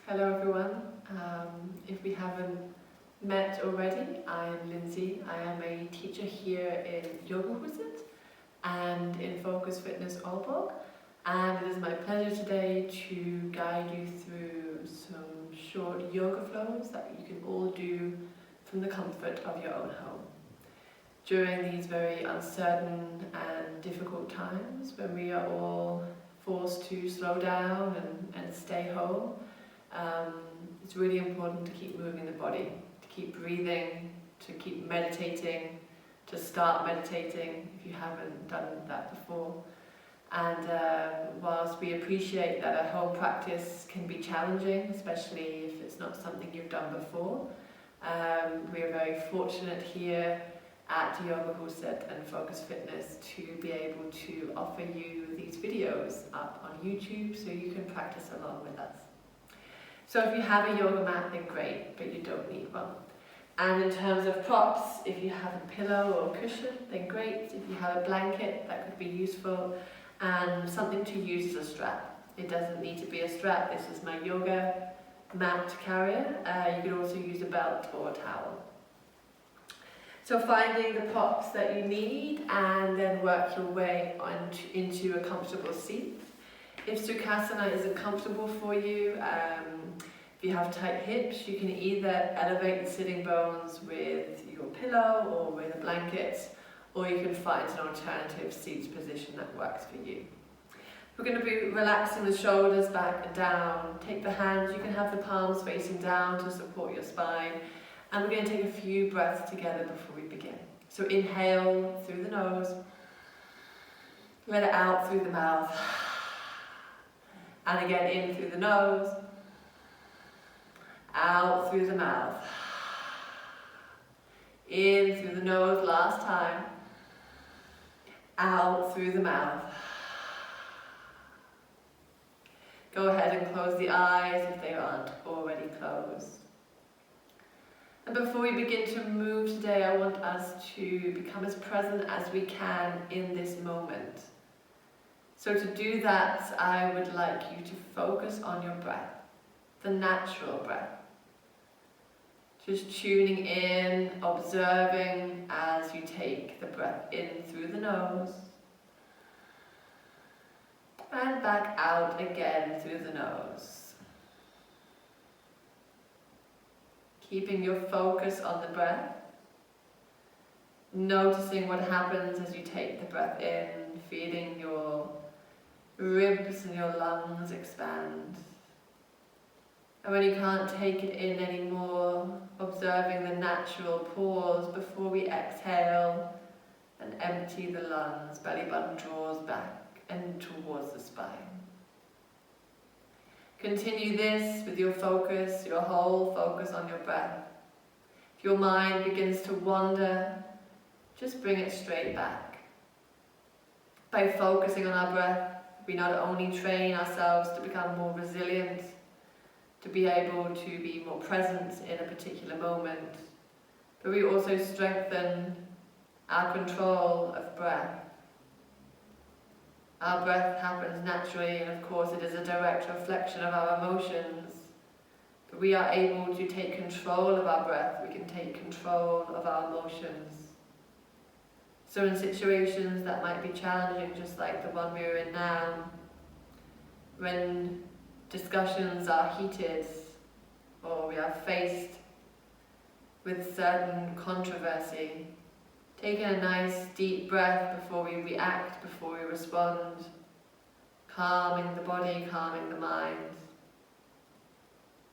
Hello everyone. If we haven't met already, I'm Linzi. I am a teacher here in Yoga Huset and in Focus Fitness Aalborg. And it is my pleasure today to guide you through some short yoga flows that you can all do from the comfort of your own home. During these very uncertain and difficult times when we are all forced to slow down and stay home, it's really important to keep moving the body, to keep breathing, to keep meditating, to start meditating if you haven't done that before. And whilst we appreciate that a home practice can be challenging, especially if it's not something you've done before, we are very fortunate here at Yoga Huset and Focus Fitness to be able to offer you these videos up on YouTube so you can practice along with us. So if you have a yoga mat, then great, but you don't need one. And in terms of props, if you have a pillow or a cushion, then great. If you have a blanket, that could be useful. And something to use as a strap. It doesn't need to be a strap. This is my yoga mat carrier. You could also use a belt or a towel. So finding the props that you need and then work your way into a comfortable seat. If Sukhasana isn't comfortable for you, if you have tight hips, you can either elevate the sitting bones with your pillow or with a blanket, or you can find an alternative seat position that works for you. We're going to be relaxing the shoulders back and down. Take the hands, you can have the palms facing down to support your spine. And we're going to take a few breaths together before we begin. So inhale through the nose, let it out through the mouth. And again, in through the nose, out through the mouth. In through the nose, last time. Out through the mouth. Go ahead and close the eyes if they aren't already closed. And before we begin to move today, I want us to become as present as we can in this moment. So to do that, I would like you to focus on your breath, the natural breath. Just tuning in, observing as you take the breath in through the nose and back out again through the nose. Keeping your focus on the breath, noticing what happens as you take the breath in, feeling your ribs and your lungs expand. And when you can't take it in anymore, observing the natural pause before we exhale and empty the lungs, belly button draws back and towards the spine. Continue this with your focus, your whole focus on your breath. If your mind begins to wander, just bring it straight back. By focusing on our breath, we not only train ourselves to become more resilient, to be able to be more present in a particular moment, but we also strengthen our control of breath. Our breath happens naturally, and of course it is a direct reflection of our emotions, but we are able to take control of our breath, we can take control of our emotions. So in situations that might be challenging, just like the one we're in now, when discussions are heated or we are faced with certain controversy, taking a nice deep breath before we react, before we respond, calming the body, calming the mind,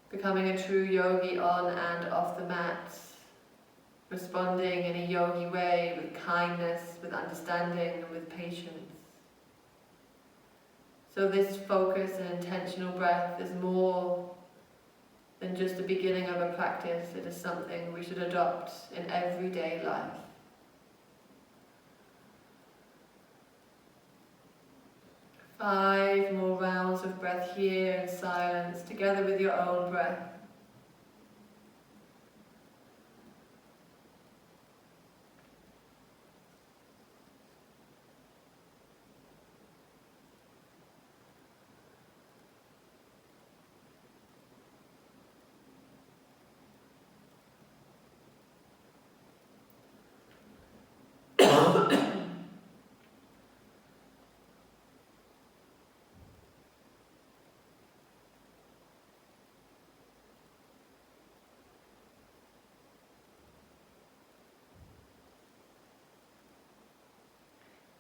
becoming a true yogi on and off the mat, responding in a yogi way with kindness, with understanding, and with patience. So this focus and intentional breath is more than just the beginning of a practice. It is something we should adopt in everyday life. Five more rounds of breath here in silence, together with your own breath.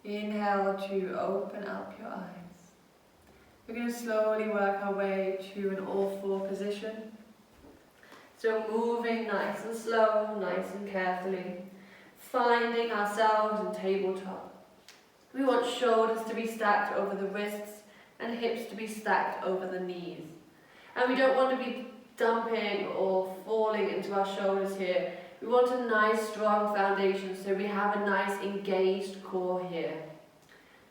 Inhale to open up your eyes. We're going to slowly work our way to an all-four position. So moving nice and slow, nice and carefully. Finding ourselves in tabletop. We want shoulders to be stacked over the wrists and hips to be stacked over the knees. And we don't want to be dumping or falling into our shoulders here. We want a nice strong foundation so we have a nice engaged core here.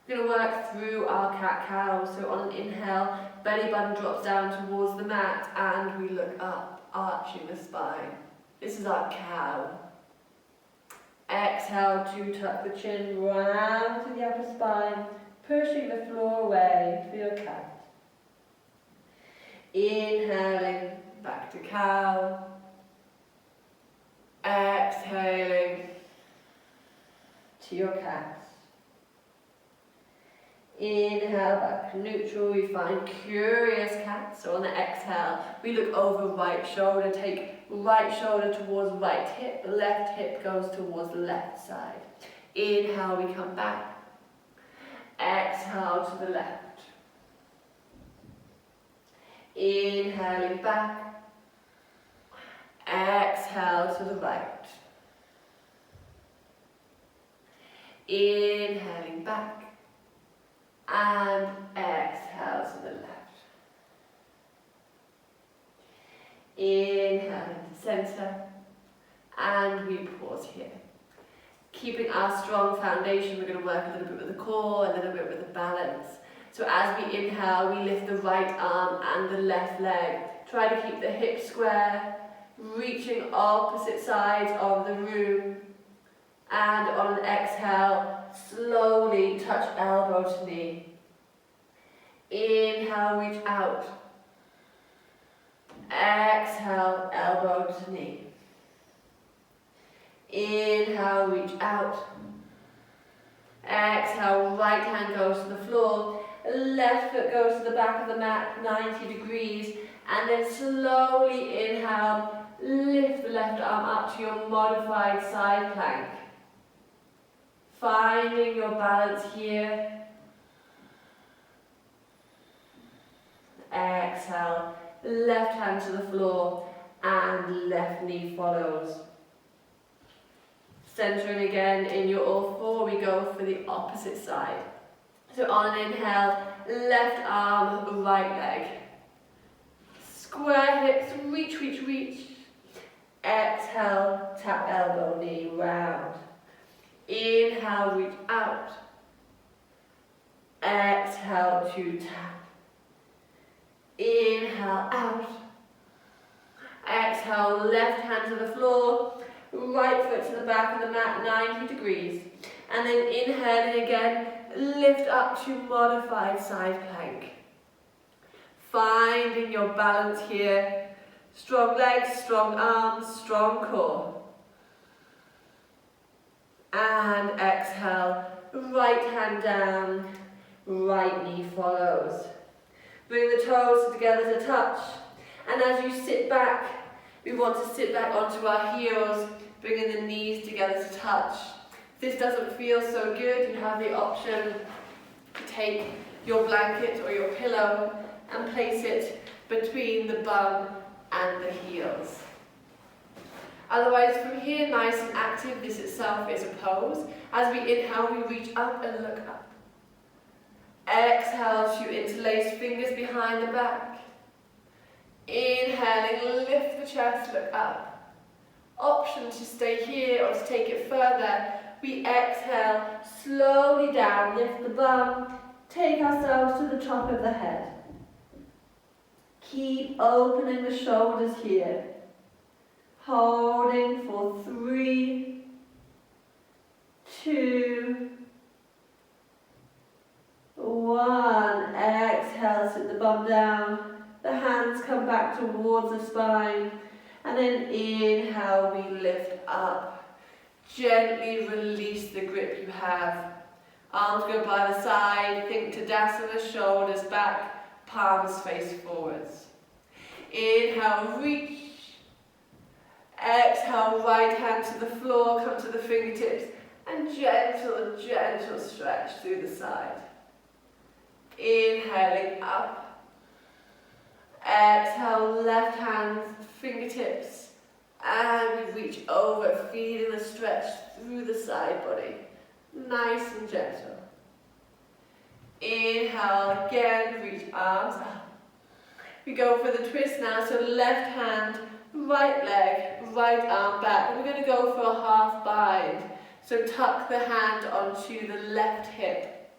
We're going to work through our cat-cow. So on an inhale, belly button drops down towards the mat and we look up, arching the spine. This is our cow. Exhale to tuck the chin round to the upper spine, pushing the floor away for your cat. Inhaling, back to cow. Exhaling to your cat. Inhale, back to neutral, we find curious cat. So on the exhale, we look over right shoulder, take right shoulder towards right hip, left hip goes towards left side. Inhale, we come back. Exhale to the left. Inhaling back. Exhale to the right. Inhaling back. And exhale to the left. Inhale into center. And we pause here. Keeping our strong foundation, we're going to work a little bit with the core, a little bit with the balance. So as we inhale, we lift the right arm and the left leg. Try to keep the hips square, reaching opposite sides of the room. And on an exhale, slowly touch elbow to knee. Inhale, reach out. Exhale, elbow to knee. Inhale, reach out. Exhale, right hand goes to the floor. Left foot goes to the back of the mat, 90 degrees. And then slowly inhale, lift the left arm up to your modified side plank. Finding your balance here. Exhale, left hand to the floor and left knee follows. Centering again in your all four, we go for the opposite side. So on an inhale, left arm, right leg. Square hips, reach, reach, reach. Exhale, tap elbow, knee round. Inhale, reach out. Exhale to tap. Inhale, out. Exhale, left hand to the floor. Right foot to the back of the mat, 90 degrees. And then inhaling again, lift up to modified side plank. Finding your balance here. Strong legs, strong arms, strong core. And exhale, right hand down, right knee follows. Bring the toes together to touch. And as you sit back, we want to sit back onto our heels, bringing the knees together to touch. If this doesn't feel so good, you have the option to take your blanket or your pillow and place it between the bum and the heels. Otherwise, from here, nice and active, this itself is a pose. As we inhale, we reach up and look up. Exhale to interlace fingers behind the back. Inhaling, lift the chest, look up. Option to stay here or to take it further. We exhale, slowly down, lift the bum, take ourselves to the top of the head. Keep opening the shoulders here. Holding for 3, 2, 1. Exhale, sit the bum down. The hands come back towards the spine. And then inhale, we lift up. Gently release the grip you have. Arms go by the side. Think Tadasana, shoulders back, palms face forwards. Inhale, reach. Exhale, right hand to the floor, come to the fingertips And gentle, gentle stretch through the side. Inhaling up. Exhale, left hand, fingertips, and we reach over, feeling the stretch through the side body. Nice and gentle. Inhale, again, reach arms up. We go for the twist now, so left hand, right leg, right arm back. We're going to go for a half bind. So tuck the hand onto the left hip.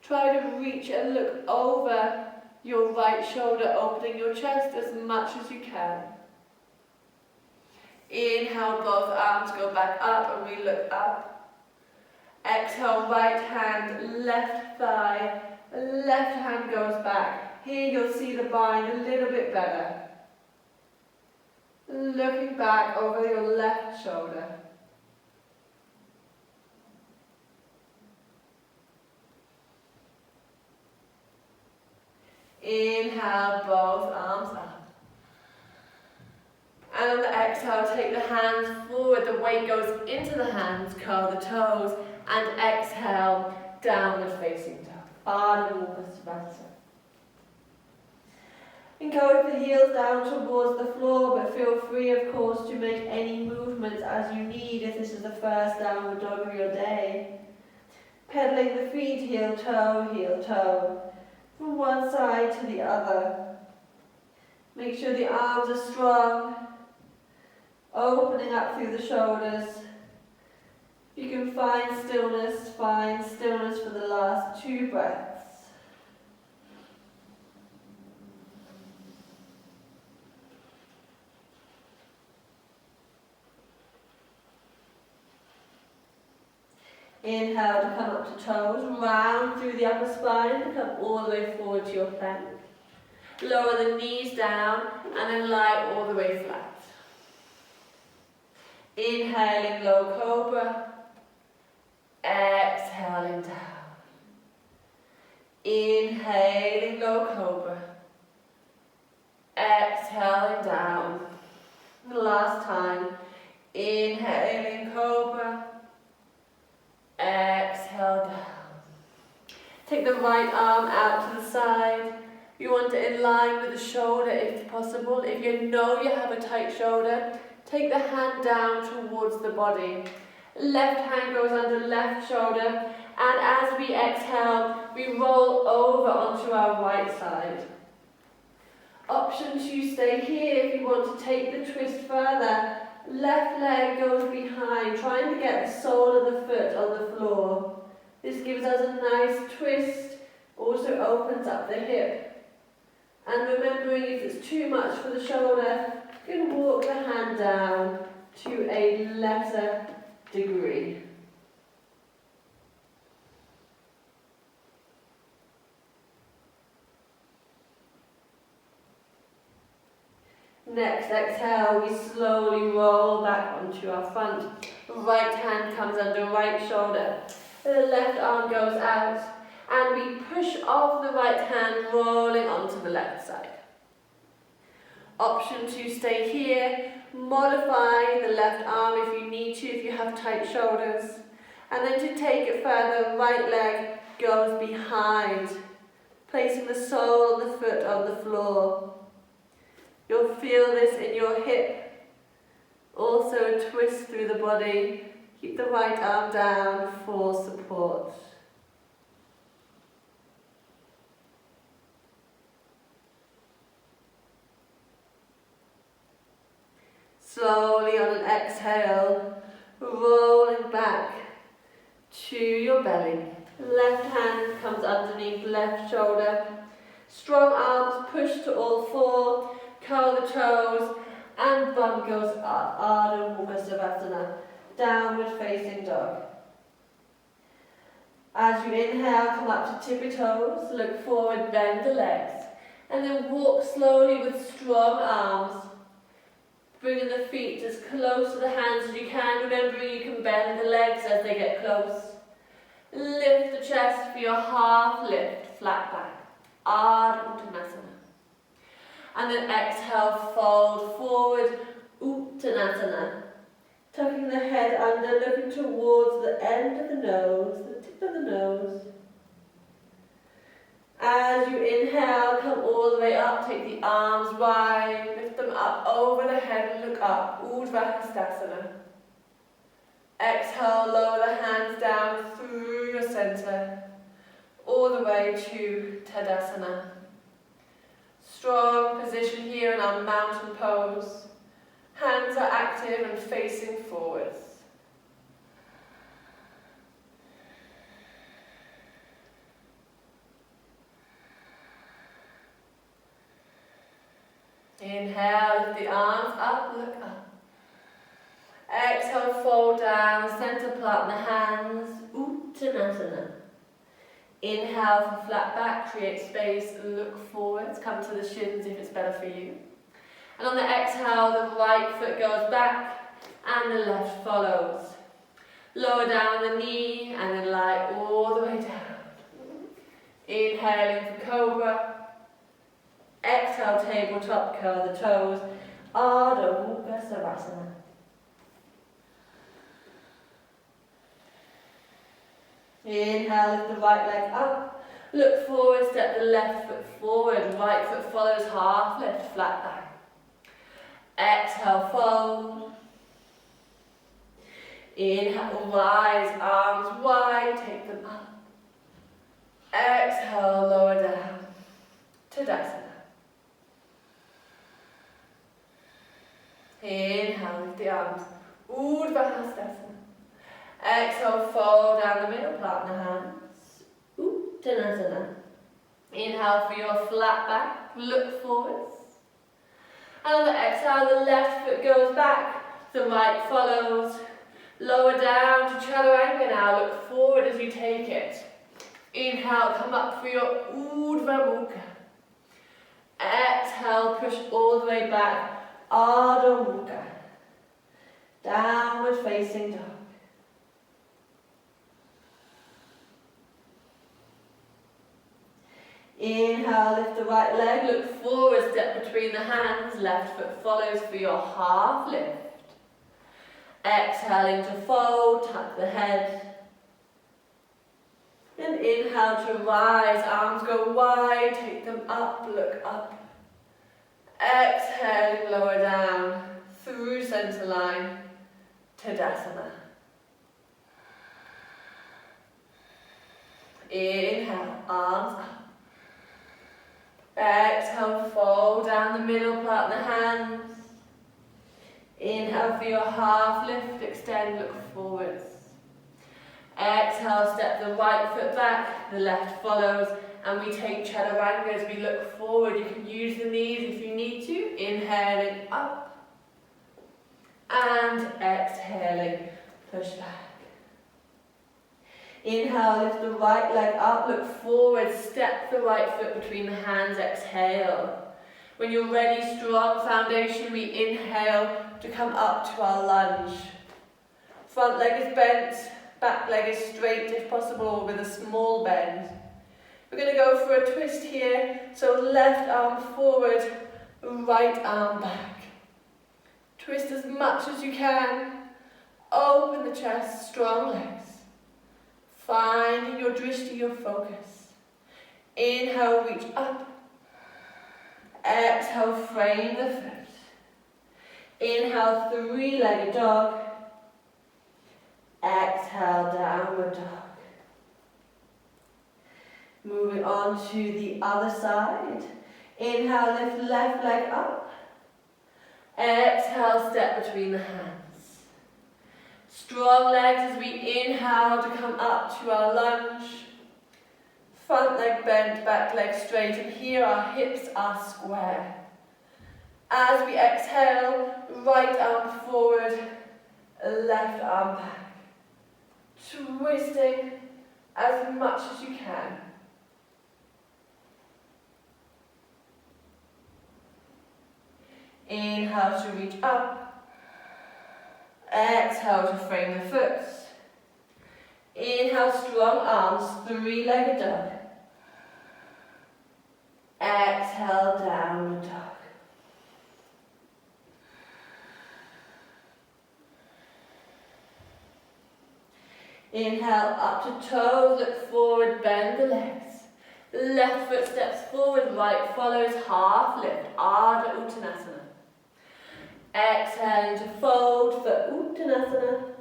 Try to reach and look over your right shoulder, opening your chest as much as you can. Inhale, both arms go back up and we look up. Exhale, right hand, left thigh, left hand goes back. Here you'll see the bind a little bit better. Looking back over your left shoulder. Inhale, both arms up. And on the exhale, take the hands forward. The weight goes into the hands, curl the toes, and exhale, downward facing dog. Ardha Mukha Savasana. And go with the heels down towards the floor, but feel free, of course, to make any movements as you need if this is the first downward dog of your day. Pedaling the feet, heel toe, from one side to the other. Make sure the arms are strong, opening up through the shoulders. You can find stillness for the last 2 breaths. Inhale to come up to toes, round through the upper spine, to come all the way forward to your plank. Lower the knees down and then lie all the way flat. Inhaling low cobra, exhaling down. Inhaling low cobra, exhaling down. The last time, inhaling cobra, exhale down. Take the right arm out to the side. You want it in line with the shoulder if possible. If you know you have a tight shoulder, take the hand down towards the body. Left hand goes under left shoulder, and as we exhale, we roll over onto our right side. Option to stay here if you want to take the twist further. Left leg goes behind, trying to get the sole of the foot on the floor. This gives us a nice twist, also opens up the hip. And remembering if it's too much for the shoulder, you can walk the hand down to a lesser degree. Next exhale, we slowly roll back onto our front. Right hand comes under right shoulder. The left arm goes out, and we push off the right hand, rolling onto the left side. Option to stay here, modify the left arm if you need to, if you have tight shoulders. And then to take it further, right leg goes behind, placing the sole of the foot on the floor. You'll feel this in your hip. Also a twist through the body. Keep the right arm down for support. Slowly on an exhale, rolling back to your belly. Left hand comes underneath left shoulder. Strong arms push to all 4. Curl the toes, and bum goes up. Ardha Mukha Savasana, downward facing dog. As you inhale, come up to tippy toes, look forward, bend the legs, and then walk slowly with strong arms. Bringing the feet as close to the hands as you can, remembering you can bend the legs as they get close. Lift the chest for your half lift, flat back. Ardha Uttanasana. And then exhale, fold forward, Uttanasana. Tucking the head under, looking towards the end of the nose, the tip of the nose. As you inhale, come all the way up, take the arms wide, lift them up over the head and look up, Urdhva. Exhale, lower the hands down through your center, all the way to Tadasana. Strong position here in our mountain pose. Hands are active and facing forwards. Inhale, lift the arms up, look up. Exhale, fold down, center plant the hands, Uttanasana. Inhale for flat back, create space, look forwards, come to the shins if it's better for you. And on the exhale, the right foot goes back and the left follows. Lower down the knee and then lie all the way down. Inhaling for cobra. Exhale, tabletop, curl the toes. Ardha Mukha Savasana. Inhale, lift the right leg up. Look forward, step the left foot forward. Right foot follows, half lift, flat back. Exhale, fold. Inhale, rise, arms wide, take them up. Exhale, lower down. Tadasana. Inhale, lift the arms. Urdhva. Exhale, fold down the middle, plant the hands. Uttanasana. Inhale for your flat back, look forwards. And on the exhale, the left foot goes back, the right follows. Lower down to chaturanga now, look forward as you take it. Inhale, come up for your Urdhva Mukha. Exhale, push all the way back, Ardha Mukha. Downward facing dog. Inhale, lift the right leg, look forward, step between the hands, left foot follows for your half lift. Exhaling to fold, tuck the head. And inhale to rise, arms go wide, take them up, look up. Exhaling, lower down, through center line, Tadasana. Inhale, arms up. Exhale, fold down the middle, plant the hands. Inhale for your half lift, extend, look forwards. Exhale, step the right foot back, the left follows, and we take chaturanga as we look forward. You can use the knees if you need to. Inhaling up, and exhaling, push back. Inhale, lift the right leg up, look forward, step the right foot between the hands, exhale. When you're ready, strong foundation, we inhale to come up to our lunge. Front leg is bent, back leg is straight if possible with a small bend. We're going to go for a twist here, so left arm forward, right arm back. Twist as much as you can, open the chest, strong legs. Finding your drishti, your focus. Inhale, reach up. Exhale, frame the foot. Inhale, three-legged dog. Exhale, downward dog. Moving on to the other side. Inhale, lift left leg up. Exhale, step between the hands. Strong legs as we inhale to come up to our lunge. Front leg bent, back leg straight, and here our hips are square. As we exhale, right arm forward, left arm back. Twisting as much as you can. Inhale to reach up. Exhale to frame the foot. Inhale, strong arms, three-legged dog. Exhale, downward dog. Inhale, up to toes, look forward, bend the legs. Left foot steps forward, right follows, half lift, Ardha Uttanasana. Exhale to fold for Uttanasana.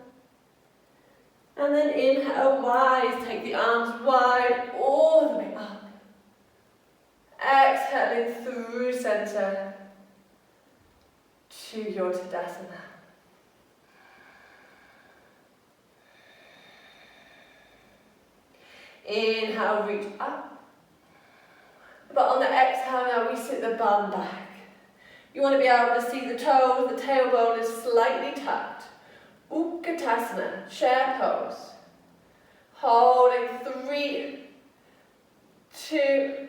And then inhale, rise, take the arms wide, all the way up. Exhaling through center to your Tadasana. Inhale, reach up. But on the exhale now we sit the bum back. You want to be able to see the toes, the tailbone is slightly tucked. Utkatasana, chair pose. Holding 3, 2,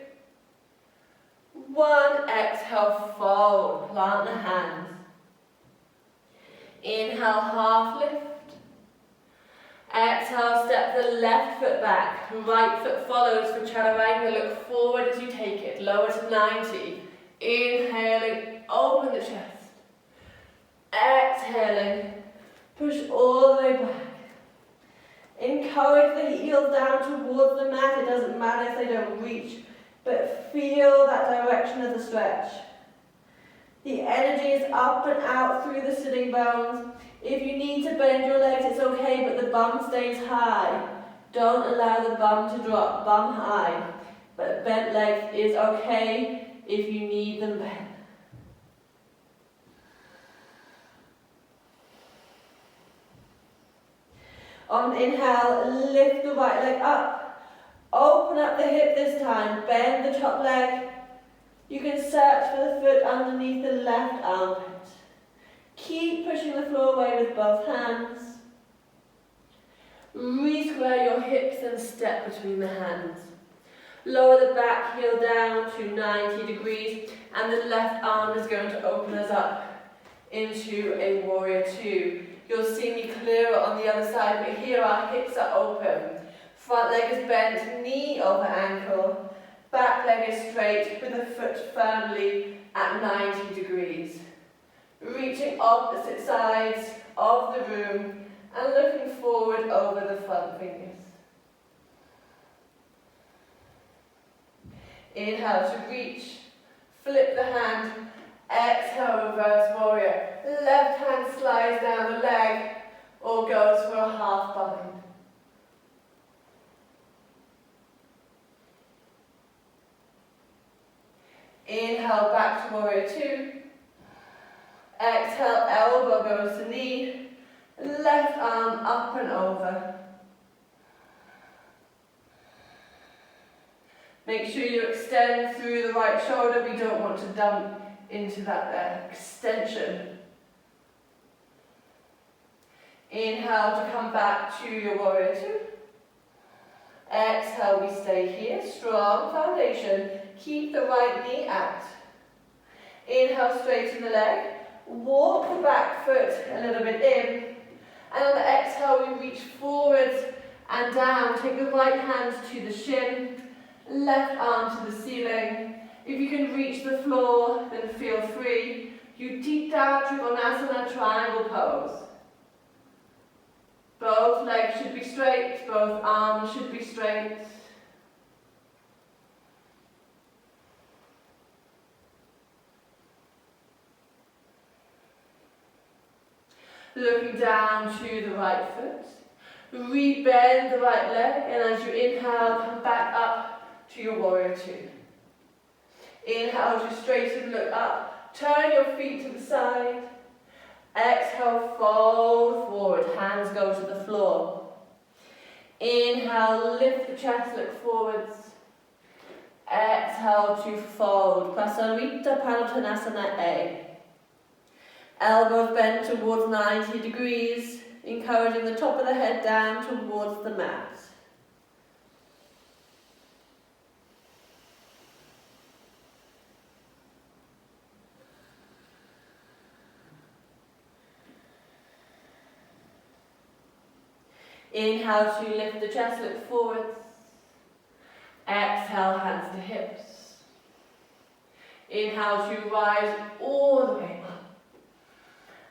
1. Exhale, fold, plant the hands. Inhale, half lift. Exhale, step the left foot back, right foot follows for Chaturanga. Look forward as you take it, lower to 90. Inhaling, open the chest. Exhaling, push all the way back. Encourage the heels down towards the mat. It doesn't matter if they don't reach, but feel that direction of the stretch. The energy is up and out through the sitting bones. If you need to bend your legs, it's okay, but the bum stays high. Don't allow the bum to drop, bum high. But bent legs is okay if you need them bent. On inhale, lift the right leg up. Open up the hip this time, bend the top leg. You can search for the foot underneath the left armpit. Keep pushing the floor away with both hands. Re-square your hips and step between the hands. Lower the back heel down to 90 degrees and the left arm is going to open us up into a warrior two. You'll see me clearer on the other side, but here our hips are open. Front leg is bent, knee over ankle. Back leg is straight with the foot firmly at 90 degrees. Reaching opposite sides of the room and looking forward over the front fingers. Inhale to reach, flip the hand, exhale, reverse warrior. Left hand slides down the leg or goes for a half bind. Inhale, back to warrior two. Exhale, elbow goes to knee. Left arm up and over. Make sure you extend through the right shoulder. We don't want to dump into that there. Extension. Inhale to come back to your warrior two. Exhale, we stay here. Strong foundation. Keep the right knee out. Inhale, straighten the leg. Walk the back foot a little bit in. And on the exhale, we reach forwards and down. Take the right hand to the shin. Left arm to the ceiling. If you can reach the floor, then feel free. You deep down Trikonasana, triangle pose. Both legs should be straight, both arms should be straight. Looking down to the right foot. Rebend the right leg, and as you inhale, come back up to your warrior two. Inhale to straighten, look up. Turn your feet to the side. Exhale, fold forward. Hands go to the floor. Inhale, lift the chest, look forwards. Exhale to fold. Prasarita Padottanasana A. Elbows bent towards 90 degrees, encouraging the top of the head down towards the mat. Inhale to lift the chest, look forwards. Exhale, hands to hips. Inhale to rise all the way up.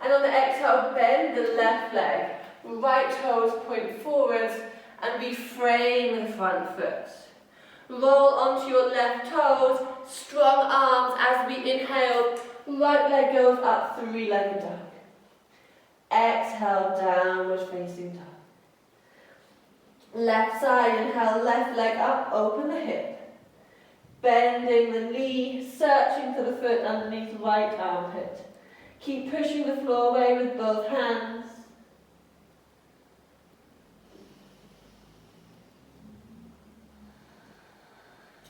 And on the exhale, bend the left leg. right toes point forwards and reframe the front foot. Roll onto your left toes, strong arms as we inhale, right leg goes up, three-legged dog. Exhale, downward facing dog. Left side, inhale, left leg up, open the hip. Bending the knee, searching for the foot underneath right armpit. Keep pushing the floor away with both hands.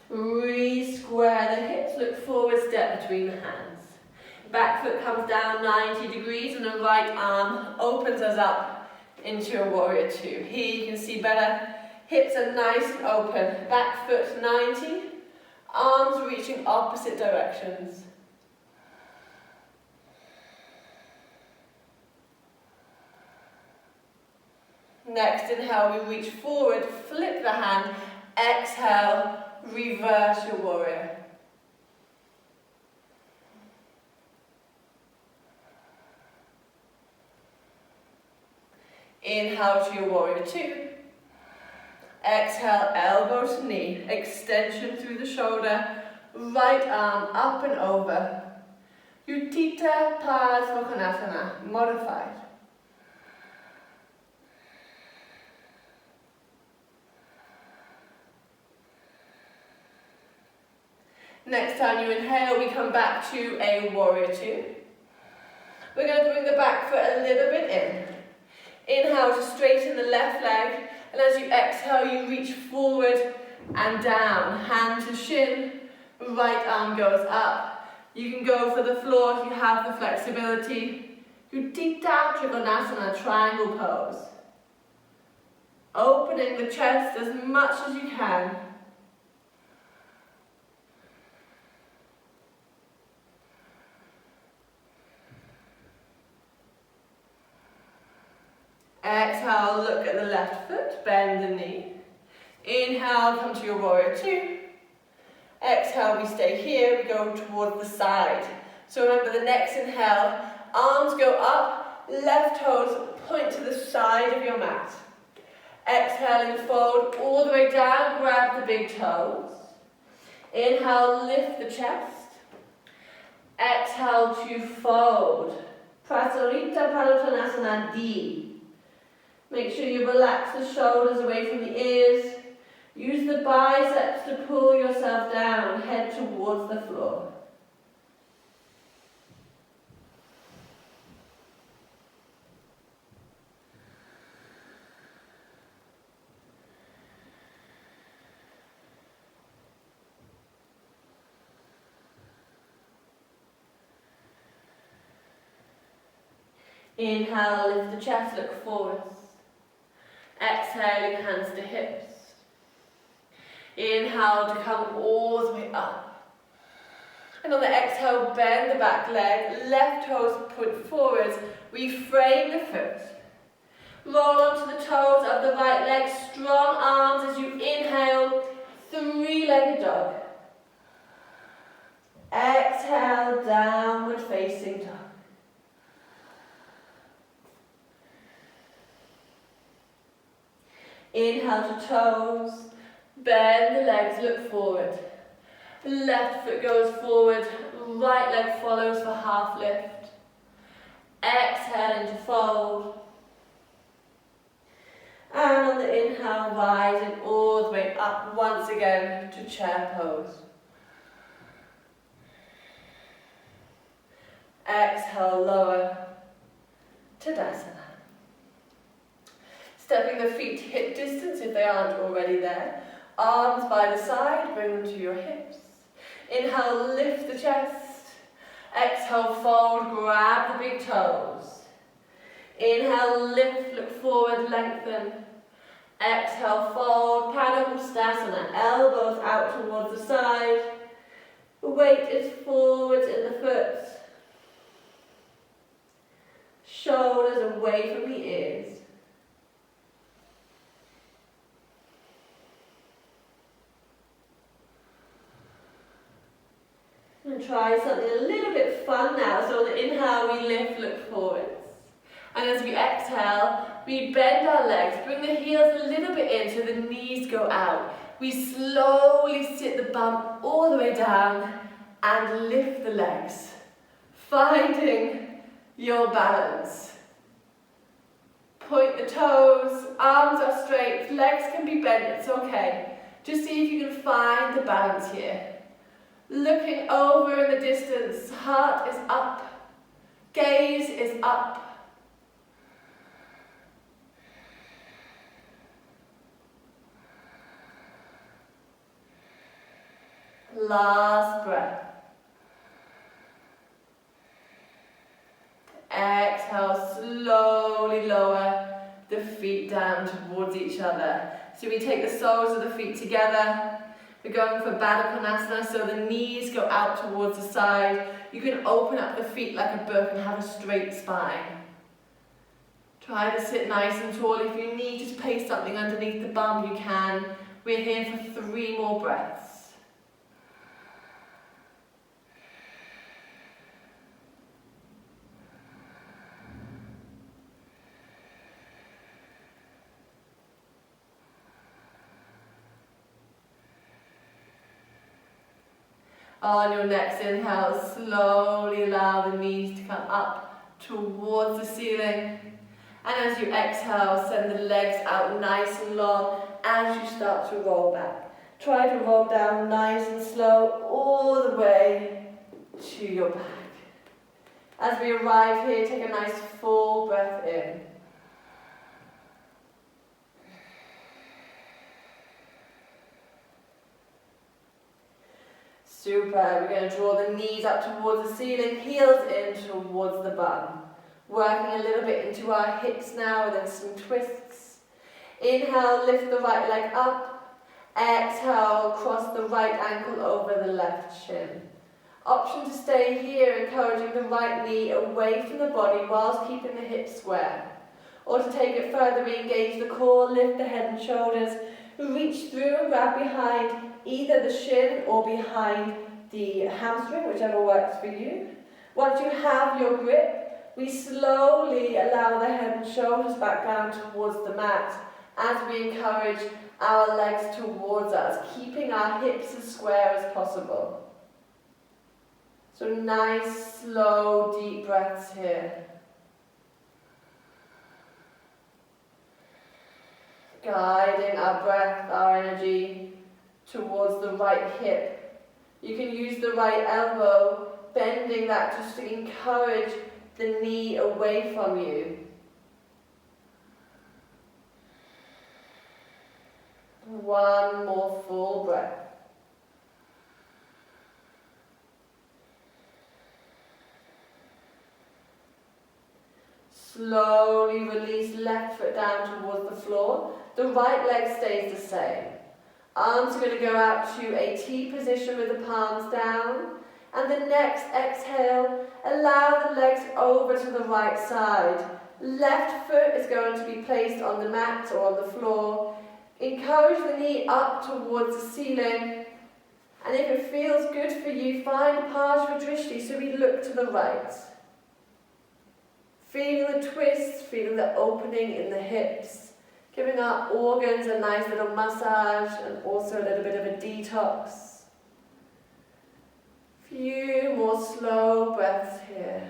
Re-square the hips, look forward, step between the hands. Back foot comes down 90 degrees and the right arm opens us up into a warrior two. Here you can see better. Hips are nice and open. Back foot 90. Arms reaching opposite directions. Next inhale, we reach forward, flip the hand. Exhale, reverse your warrior. Inhale to your warrior two. Exhale, elbow to knee, extension through the shoulder, right arm up and over. Utthita Padasana, modified. Next time you inhale, we come back to a warrior two. We're going to bring the back foot a little bit in. Inhale to straighten the left leg, and as you exhale, you reach forward and down. Hand to shin, right arm goes up. You can go for the floor if you have the flexibility. Utthita Trikonasana, triangle pose. Opening the chest as much as you can. Exhale, look at the left foot, bend the knee. Inhale, come to your warrior two. Exhale, we stay here, we go towards the side. So remember the next inhale, arms go up, left toes point to the side of your mat. Exhaling, fold all the way down, grab the big toes. Inhale, lift the chest. Exhale to fold. Prasarita Padottanasana D. Make sure you relax the shoulders away from the ears. Use the biceps to pull yourself down, head towards the floor. Inhale, lift the chest, look forwards. Exhaling, hands to hips. Inhale to come all the way up. And on the exhale, bend the back leg, left toes point forwards, reframe the foot. Roll onto the toes of the right leg, strong arms as you inhale, three-legged dog. Exhale, downward facing dog. Inhale to toes, bend the legs, look forward. Left foot goes forward, right leg follows for half lift. Exhale into fold. And on the inhale, rising all the way up once again to chair pose. Exhale, lower, Tadasana. Stepping the feet hip distance if they aren't already there. Arms by the side, bring them to your hips. Inhale, lift the chest. Exhale, fold, grab the big toes. Inhale, lift, look forward, lengthen. Exhale, fold, Padangusthasana, elbows out towards the side. The weight is forwards in the foot. Shoulders away from the ears. And try something a little bit fun now. So on the inhale, we lift, look forwards. And as we exhale, we bend our legs, bring the heels a little bit in so the knees go out. We slowly sit the bum all the way down and lift the legs, finding your balance. Point the toes, arms are straight, legs can be bent, it's okay. Just see if you can find the balance here. Looking over in the distance, heart is up, gaze is up. Last breath. Exhale, slowly lower the feet down towards each other. So we take the soles of the feet together. We're going for Baddha Konasana, so the knees go out towards the side. You can open up the feet like a book and have a straight spine. Try to sit nice and tall. If you need to place something underneath the bum, you can. We're here for 3 more breaths. On your next inhale, slowly allow the knees to come up towards the ceiling. And as you exhale, send the legs out nice and long as you start to roll back. Try to roll down nice and slow all the way to your back. As we arrive here, take a nice full breath in. Super, we're going to draw the knees up towards the ceiling, heels in towards the bum. Working a little bit into our hips now and then some twists. Inhale, lift the right leg up. Exhale, cross the right ankle over the left shin. Option to stay here, encouraging the right knee away from the body whilst keeping the hips square. Or to take it further, re-engage the core, lift the head and shoulders, reach through and grab behind either the shin or behind the hamstring, whichever works for you. Once you have your grip, we slowly allow the head and shoulders back down towards the mat as we encourage our legs towards us, keeping our hips as square as possible. So nice, slow, deep breaths here. Guiding our breath, our energy towards the right hip. You can use the right elbow, bending that just to encourage the knee away from you. One more full breath. Slowly release left foot down towards the floor. The right leg stays the same. Arms are going to go out to a T position with the palms down. And the next exhale, allow the legs over to the right side. Left foot is going to be placed on the mat or on the floor. Encourage the knee up towards the ceiling. And if it feels good for you, find Parsva so we look to the right. Feeling the twist, feeling the opening in the hips, giving our organs a nice little massage and also a little bit of a detox. Few more slow breaths here.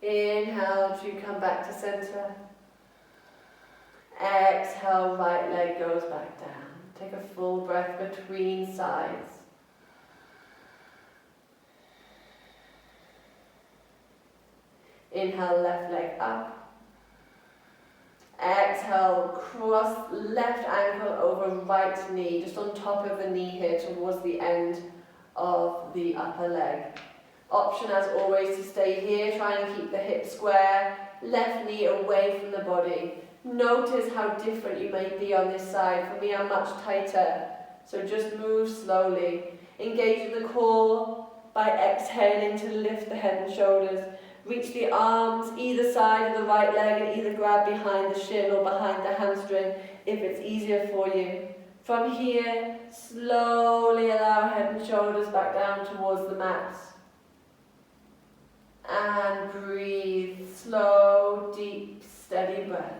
Inhale to come back to center. Exhale, right leg goes back down. Take a full breath between sides. Inhale, left leg up. Exhale, cross left ankle over right knee, just on top of the knee here towards the end of the upper leg. Option as always to stay here, try and keep the hips square, left knee away from the body. Notice how different you may be on this side. For me, I'm much tighter. So just move slowly. Engage in the core by exhaling to lift the head and shoulders. Reach the arms either side of the right leg and either grab behind the shin or behind the hamstring if it's easier for you. From here, slowly allow head and shoulders back down towards the mat. And breathe, slow, deep, steady breaths.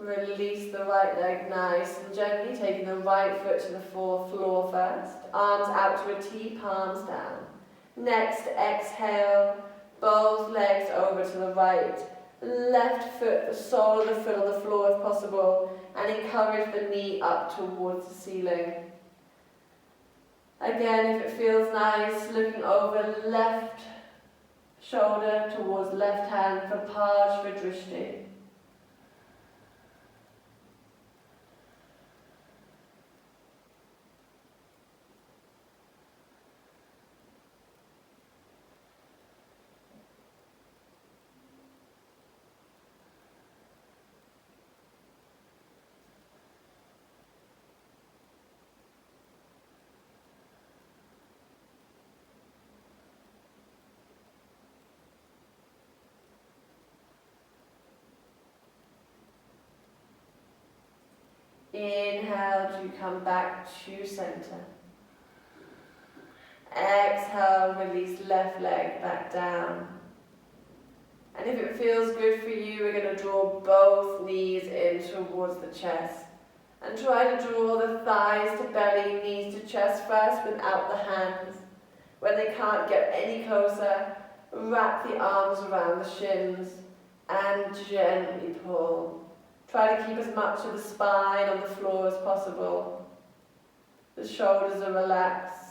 Release the right leg nice and gently, taking the right foot to the floor first. Arms out to a T, palms down. Next, exhale, both legs over to the right. Left foot, the sole of the foot on the floor if possible, and encourage the knee up towards the ceiling. Again, if it feels nice, looking over left shoulder towards left hand for Paj Drishti. Inhale to come back to center. Exhale, release left leg back down. And if it feels good for you, we're going to draw both knees in towards the chest. And try to draw the thighs to belly, knees to chest first without the hands. When they can't get any closer, wrap the arms around the shins and gently pull. Try to keep as much of the spine on the floor as possible. The shoulders are relaxed.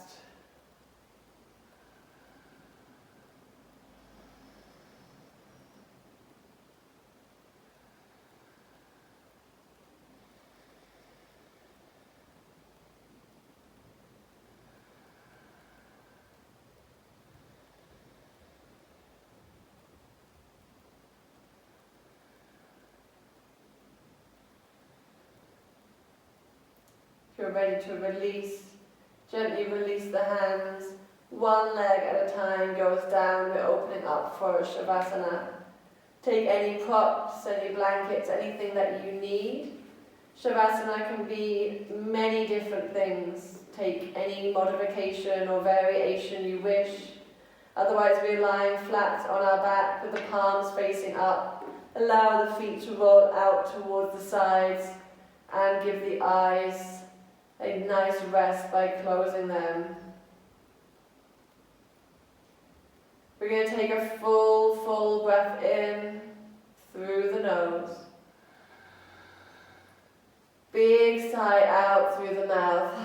If you're ready to release, gently release the hands. One leg at a time goes down. We're opening up for a Savasana. Take any props, any blankets, anything that you need. Savasana can be many different things. Take any modification or variation you wish. Otherwise, we're lying flat on our back with the palms facing up. Allow the feet to roll out towards the sides and give the eyes a nice rest by closing them. We're going to take a full breath in through the nose. Big sigh out through the mouth.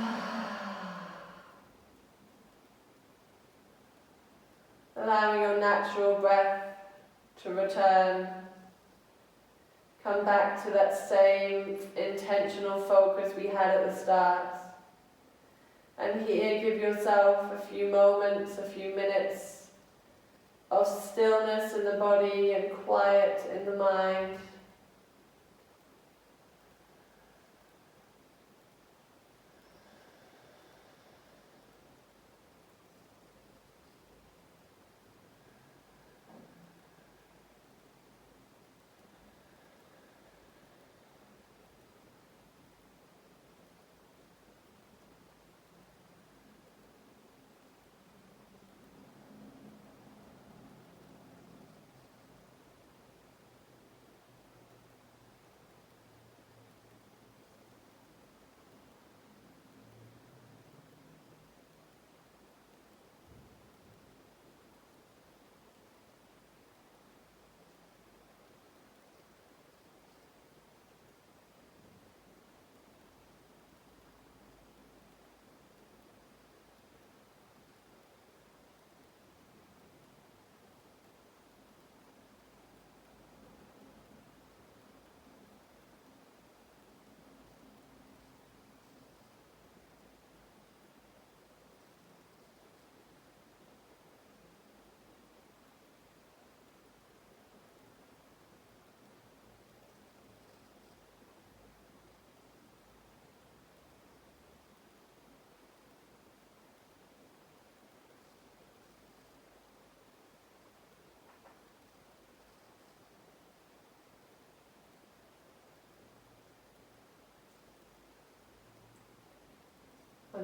Allowing your natural breath to return. Come back to that same intentional focus we had at the start. And here, give yourself a few moments, a few minutes of stillness in the body and quiet in the mind.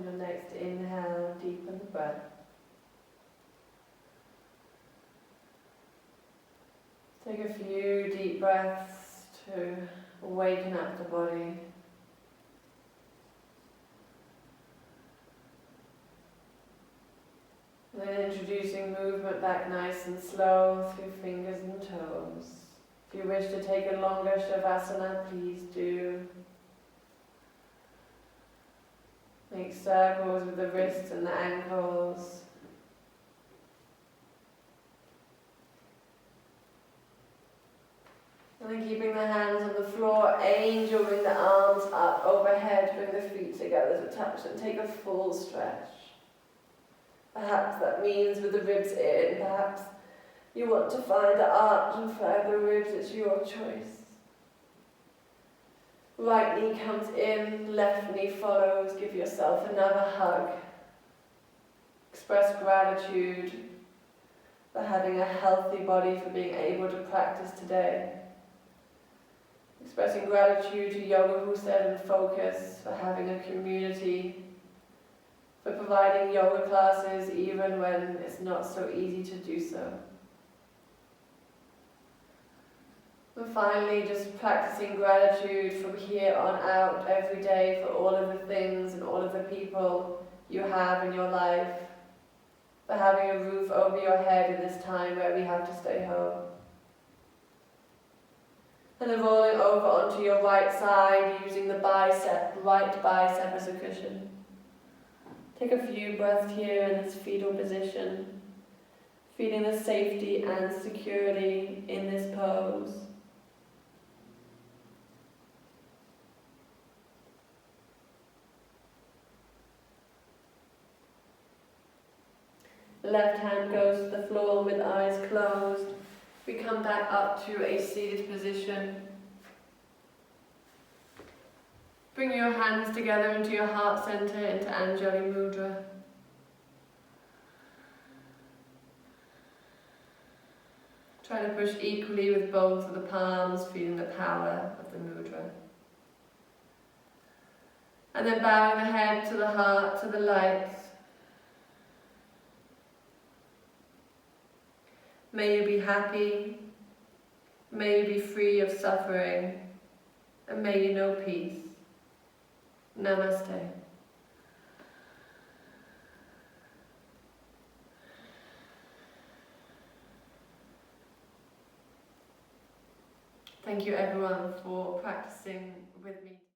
On your next inhale, deepen the breath. Take a few deep breaths to awaken up the body. And then introducing movement back nice and slow through fingers and toes. If you wish to take a longer Savasana, please do. Make circles with the wrists and the ankles. And then keeping the hands on the floor, angel, bring the arms up overhead, bring the feet together to touch and take a full stretch. Perhaps that means with the ribs in, perhaps you want to find the arch and flare the ribs, it's your choice. Right knee comes in, left knee follows, give yourself another hug. Express gratitude for having a healthy body, for being able to practice today. Expressing gratitude to Yoga Huset and Focus for having a community, for providing yoga classes even when it's not so easy to do so. And finally, just practicing gratitude from here on out every day for all of the things and all of the people you have in your life, for having a roof over your head in this time where we have to stay home. And then rolling over onto your right side, using the right bicep as a cushion. Take a few breaths here in this fetal position, feeling the safety and security in this pose. The left hand goes to the floor with eyes closed. We come back up to a seated position. Bring your hands together into your heart center, into Anjali Mudra. Try to push equally with both of the palms, feeling the power of the mudra. And then bowing the head to the heart, to the light. May you be happy, may you be free of suffering, and may you know peace. Namaste. Thank you everyone for practicing with me.